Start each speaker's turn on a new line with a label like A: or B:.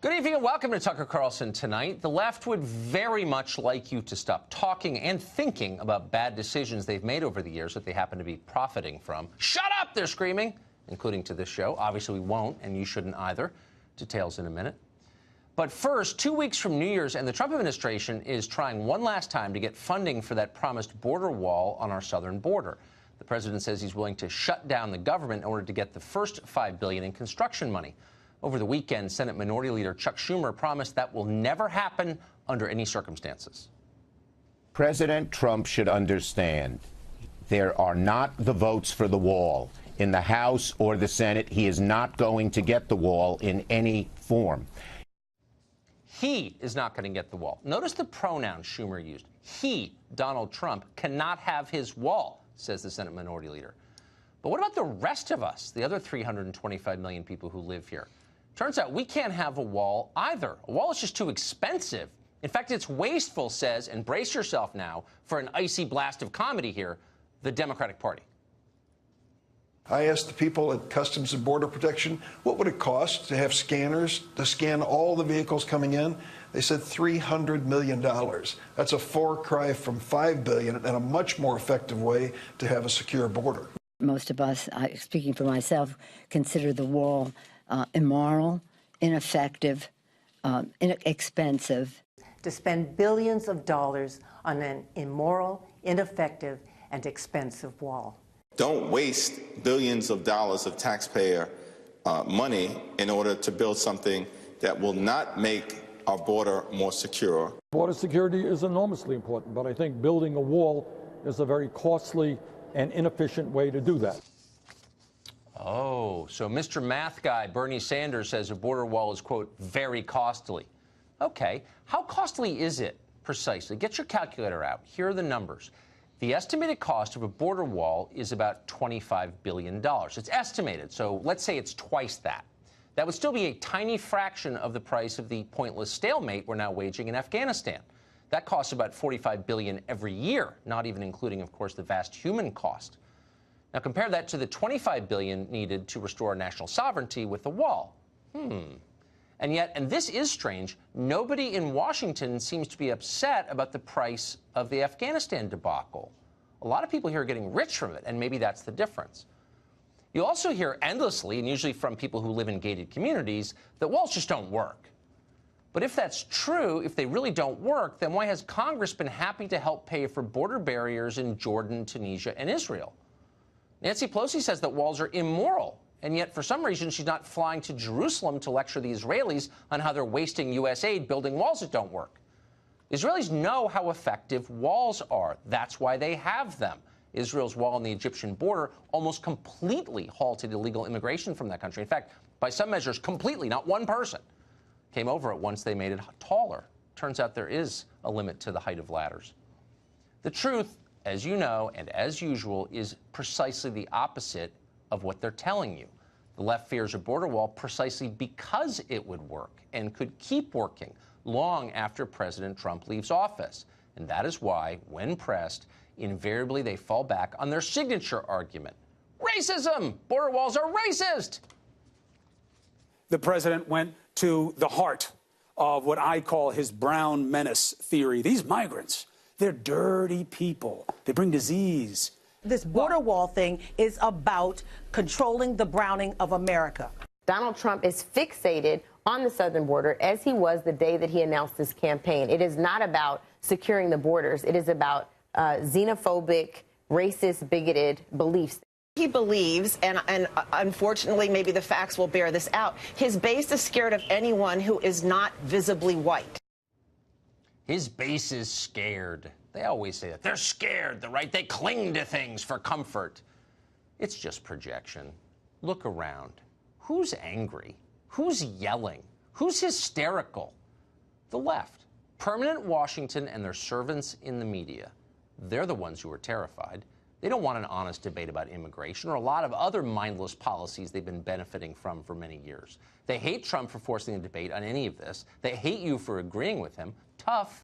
A: Good evening and welcome to Tucker Carlson Tonight. The left would very much like you to stop talking and thinking about bad decisions they've made over the years that they happen to be profiting from. Shut up, they're screaming, including to this show. Obviously, we won't, and you shouldn't either. Details in a minute. But first, 2 weeks from New Year's, and the Trump administration is trying one last time to get funding for that promised border wall on our southern border. The president says he's willing to shut down the government in order to get the first $5 billion in construction money. Over the weekend, Senate Minority Leader Chuck Schumer promised that will never happen under any circumstances.
B: President Trump should understand there are not the votes for the wall in the House or the Senate. He is not going to get the wall in any form.
A: He is not going to get the wall. Notice the pronoun Schumer used. He, Donald Trump, cannot have his wall, says the Senate Minority Leader. But what about the rest of us, the other 325 million people who live here? Turns out we can't have a wall either. A wall is just too expensive. In fact, it's wasteful, says, and brace yourself now for an icy blast of comedy here, the Democratic Party.
C: I asked the people at Customs and Border Protection, what would it cost to have scanners to scan all the vehicles coming in? They said $300 million. That's a far cry from $5 billion and a much more effective way to have a secure border.
D: Most of us, speaking for myself, consider the wall immoral, ineffective, inexpensive.
E: To spend billions of dollars on an immoral, ineffective, and expensive wall.
F: Don't waste billions of dollars of taxpayer money in order to build something that will not make our border more secure.
G: Border security is enormously important, but I think building a wall is a very costly and inefficient way to do that.
A: Oh, so Mr. Math Guy Bernie Sanders says a border wall is, quote, very costly. Okay, how costly is it precisely? Get your calculator out. Here are the numbers. The estimated cost of a border wall is about $25 billion. It's estimated, so let's say it's twice that. That would still be a tiny fraction of the price of the pointless stalemate we're now waging in Afghanistan. That costs about $45 billion every year, not even including, of course, the vast human cost. Now compare that to the $25 billion needed to restore our national sovereignty with the wall. And yet, and this is strange, nobody in Washington seems to be upset about the price of the Afghanistan debacle. A lot of people here are getting rich from it, and maybe that's the difference. You also hear endlessly, and usually from people who live in gated communities, that walls just don't work. But if that's true, if they really don't work, then why has Congress been happy to help pay for border barriers in Jordan, Tunisia, and Israel? Nancy Pelosi says that walls are immoral, and yet for some reason she's not flying to Jerusalem to lecture the Israelis on how they're wasting U.S. aid building walls that don't work. The Israelis know how effective walls are. That's why they have them. Israel's wall on the Egyptian border almost completely halted illegal immigration from that country. In fact, by some measures, completely, not one person came over it once they made it taller. Turns out there is a limit to the height of ladders. The truth, as you know, and as usual, is precisely the opposite of what they're telling you. The left fears a border wall precisely because it would work and could keep working long after President Trump leaves office. And that is why, when pressed, invariably they fall back on their signature argument. Racism! Border walls are racist!
H: The president went to the heart of what I call his brown menace theory. These migrants, they're dirty people. They bring disease.
E: This border wall thing is about controlling the browning of America.
I: Donald Trump is fixated on the southern border, as he was the day that he announced this campaign. It is not about securing the borders. It is about xenophobic, racist, bigoted beliefs.
J: He believes, and unfortunately maybe the facts will bear this out, his base is scared of anyone who is not visibly white.
A: His base is scared. They always say that. They're scared, the right? They cling to things for comfort. It's just projection. Look around. Who's angry? Who's yelling? Who's hysterical? The left. Permanent Washington and their servants in the media. They're the ones who are terrified. They don't want an honest debate about immigration or a lot of other mindless policies they've been benefiting from for many years. They hate Trump for forcing a debate on any of this. They hate you for agreeing with him. Tough.